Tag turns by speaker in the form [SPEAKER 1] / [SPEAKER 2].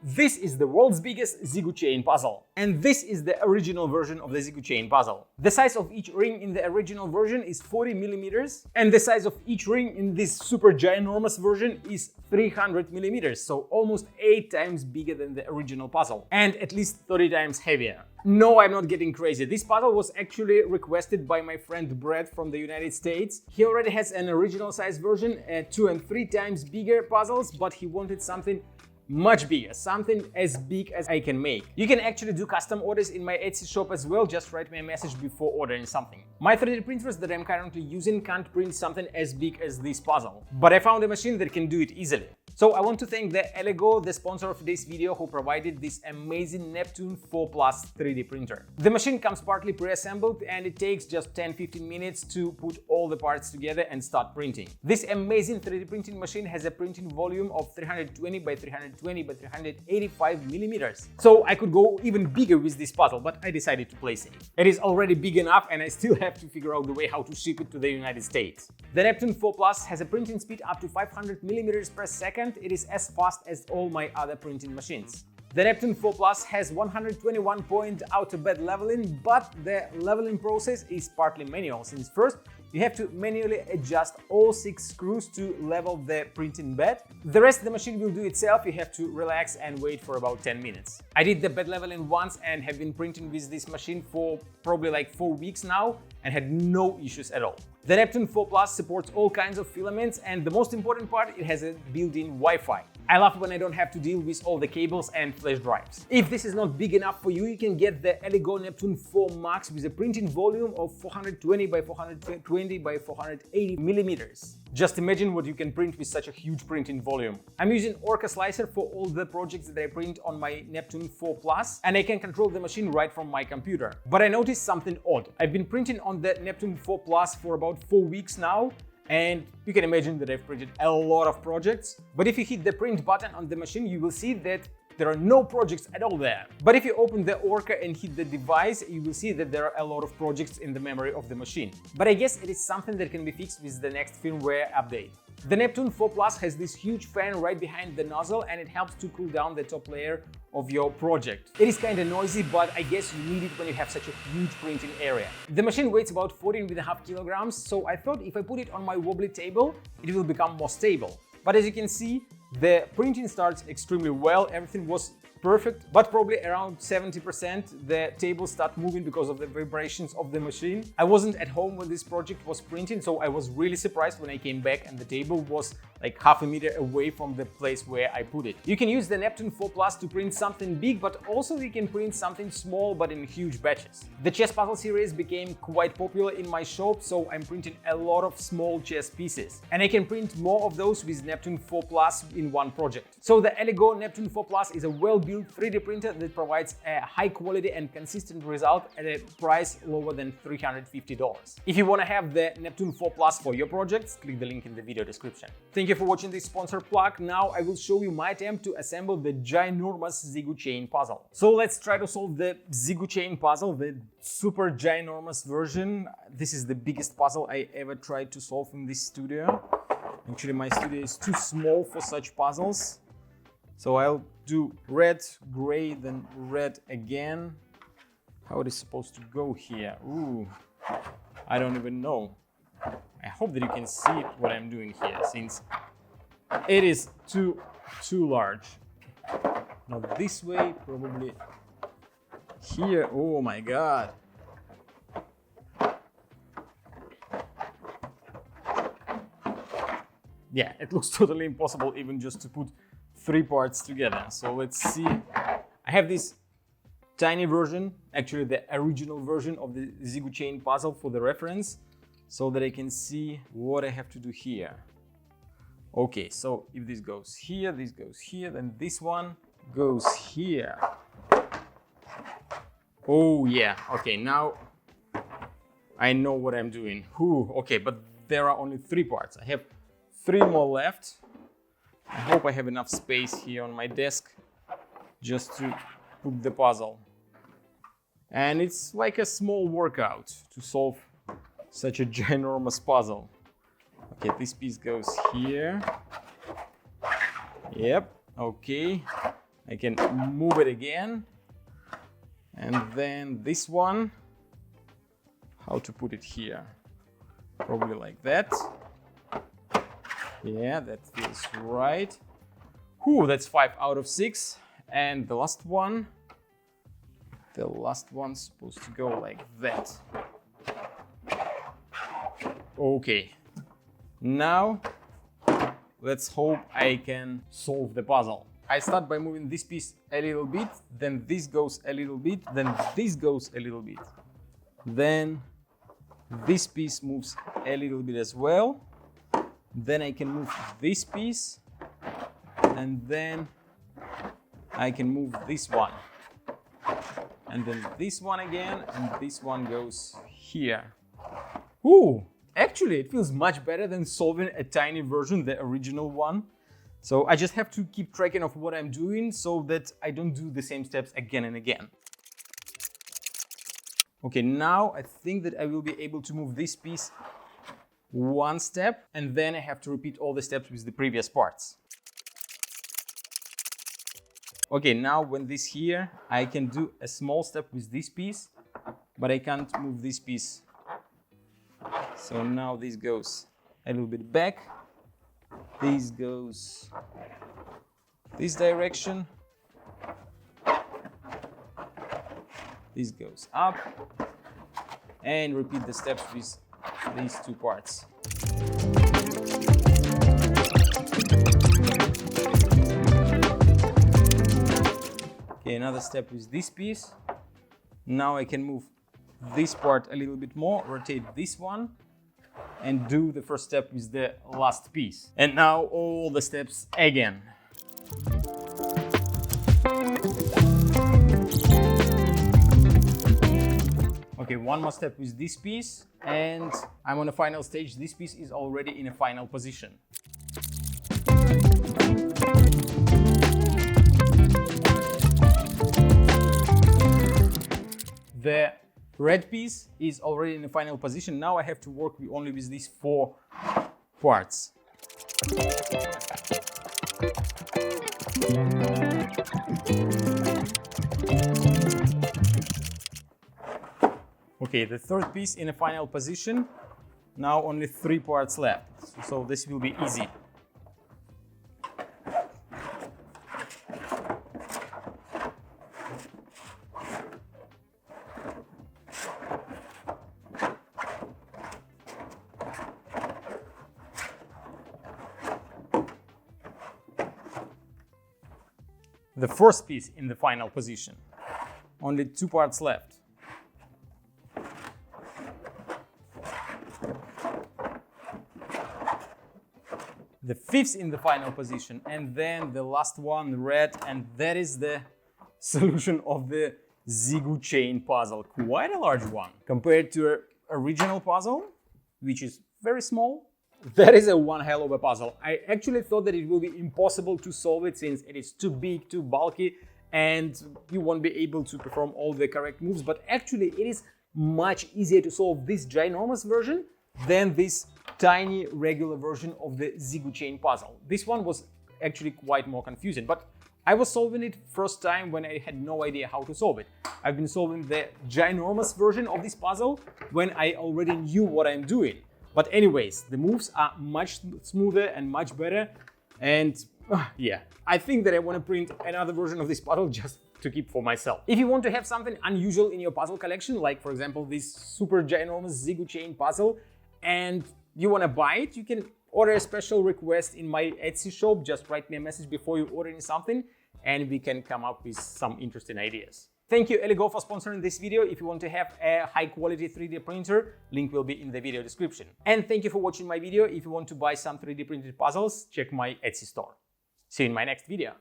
[SPEAKER 1] This is the world's biggest Elegoo chain puzzle. And this is the original version of the Elegoo chain puzzle. The size of each ring in the original version is 40 millimeters, and the size of each ring in this super ginormous version is 300 millimeters, so almost 8 times bigger than the original puzzle, and at least 30 times heavier. No, I'm not getting crazy. This puzzle was actually requested by my friend Brad from the United States. He already has an original size version, 2 and 3 times bigger puzzles, but he wanted something much bigger, something as big as I can make. You can actually do custom orders in my Etsy shop as well, just write me a message before ordering something. My 3D printers that I'm currently using can't print something as big as this puzzle, but I found a machine that can do it easily. So I want to thank the Elegoo, the sponsor of this video, who provided this amazing Neptune 4 Plus 3D printer. The machine comes partly pre-assembled and it takes just 10-15 minutes to put all the parts together and start printing. This amazing 3D printing machine has a printing volume of 320 by 320 by 385 millimeters. So I could go even bigger with this puzzle, but I decided to play safe. It is already big enough and I still have to figure out the way how to ship it to the United States. The Neptune 4 Plus has a printing speed up to 500 millimeters per second. It is as fast as all my other printing machines. The Neptune 4 Plus has 121-point out-of-bed leveling, but the leveling process is partly manual, since first you have to manually adjust all 6 screws to level the printing bed. The rest the machine will do itself. You have to relax and wait for about 10 minutes. I did the bed leveling once and have been printing with this machine for probably like 4 weeks now and had no issues at all. The Neptune 4 Plus supports all kinds of filaments, and the most important part, it has a built-in Wi-Fi. I love when I don't have to deal with all the cables and flash drives. If this is not big enough for you, you can get the Elegoo Neptune 4 Max with a printing volume of 420 by 420 by 480 millimeters. Just imagine what you can print with such a huge printing volume. I'm using Orca Slicer for all the projects that I print on my Neptune 4 Plus, and I can control the machine right from my computer. But I noticed something odd. I've been printing on the Neptune 4 Plus for about 4 weeks now, and you can imagine that I've printed a lot of projects. But if you hit the print button on the machine, you will see that there are no projects at all there. But if you open the Orca and hit the device, you will see that there are a lot of projects in the memory of the machine. But I guess it is something that can be fixed with the next firmware update. The Neptune 4 Plus has this huge fan right behind the nozzle, and it helps to cool down the top layer of your project. It is kind of noisy, but I guess you need it when you have such a huge printing area. The machine weighs about 14.5 kilograms, so I thought if I put it on my wobbly table, it will become more stable. But as you can see, the printing starts extremely well. Everything was perfect, but probably around 70% the table started moving because of the vibrations of the machine. I wasn't at home when this project was printing, so I was really surprised when I came back and the table was like half a meter away from the place where I put it. You can use the Neptune 4 Plus to print something big, but also you can print something small but in huge batches. The chess puzzle series became quite popular in my shop, so I'm printing a lot of small chess pieces. And I can print more of those with Neptune 4 Plus in one project. So the Elegoo Neptune 4 Plus is a well-built 3D printer that provides a high quality and consistent result at a price lower than $350. If you want to have the Neptune 4 Plus for your projects, click the link in the video description. Thank you for watching this sponsored plug. Now I will show you my attempt to assemble the ginormous Elegoo chain puzzle. So let's try to solve the Elegoo chain puzzle, the super ginormous version. This is the biggest puzzle I ever tried to solve in this studio. Actually, my studio is too small for such puzzles. So I'll do red, gray, then red again. How it is supposed to go here? Ooh, I don't even know. I hope that you can see what I'm doing here, since it is too large. Not this way, probably here. Oh my God. Yeah, it looks totally impossible even just to put 3 parts together. So let's see. I have this tiny version, actually the original version of the Elegoo chain puzzle for the reference, so that I can see what I have to do here. Okay, so if this goes here, then this one goes here. Oh yeah, okay, now I know what I'm doing. Whew, okay, but there are only 3 parts. I have 3 more left. I hope I have enough space here on my desk just to put the puzzle. And it's like a small workout to solve such a ginormous puzzle. Okay, this piece goes here. Yep, okay. I can move it again. And then this one, how to put it here? Probably like that. Yeah, that feels right. Whew, that's 5 out of 6. And the last one's supposed to go like that. Okay, now let's hope I can solve the puzzle. I start by moving this piece a little bit, then this goes a little bit, then this goes a little bit. Then this piece moves a little bit as well. Then I can move this piece, and then I can move this one. And then this one again, and this one goes here. Ooh, actually it feels much better than solving a tiny version, the original one. So I just have to keep tracking of what I'm doing so that I don't do the same steps again and again. Okay, now I think that I will be able to move this piece one step, and then I have to repeat all the steps with the previous parts. Okay, now when this here, I can do a small step with this piece, but I can't move this piece. So now this goes a little bit back. This goes this direction. This goes up. And repeat the steps with these two parts. Okay, another step with this piece. Now I can move this part a little bit more, rotate this one, and do the first step with the last piece. And now all the steps again. Okay, one more step with this piece, and I'm on the final stage. This piece is already in a final position. The red piece is already in the final position. Now I have to work only with these 4 parts. Okay, the third piece in a final position. Now only 3 parts left, so this will be easy. The first piece in the final position. Only 2 parts left. The fifth in the final position, and then the last one, red, and that is the solution of the Elegoo chain puzzle. Quite a large one compared to an original puzzle, which is very small. That is a one hell of a puzzle. I actually thought that it will be impossible to solve it since it is too big, too bulky, and you won't be able to perform all the correct moves, but actually it is much easier to solve this ginormous version than this tiny regular version of the Elegoo chain puzzle. This one was actually quite more confusing, but I was solving it first time when I had no idea how to solve it. I've been solving the ginormous version of this puzzle when I already knew what I'm doing. But anyways, the moves are much smoother and much better. And yeah, I think that I want to print another version of this puzzle just to keep for myself. If you want to have something unusual in your puzzle collection, like for example this super ginormous Elegoo chain puzzle, and you want to buy it, you can order a special request in my Etsy shop. Just write me a message before you ordering something and we can come up with some interesting ideas. Thank you Elegoo for sponsoring this video. If you want to have a high quality 3D printer, link will be in the video description. And thank you for watching my video. If you want to buy some 3D printed puzzles, check my Etsy store. See you in my next video.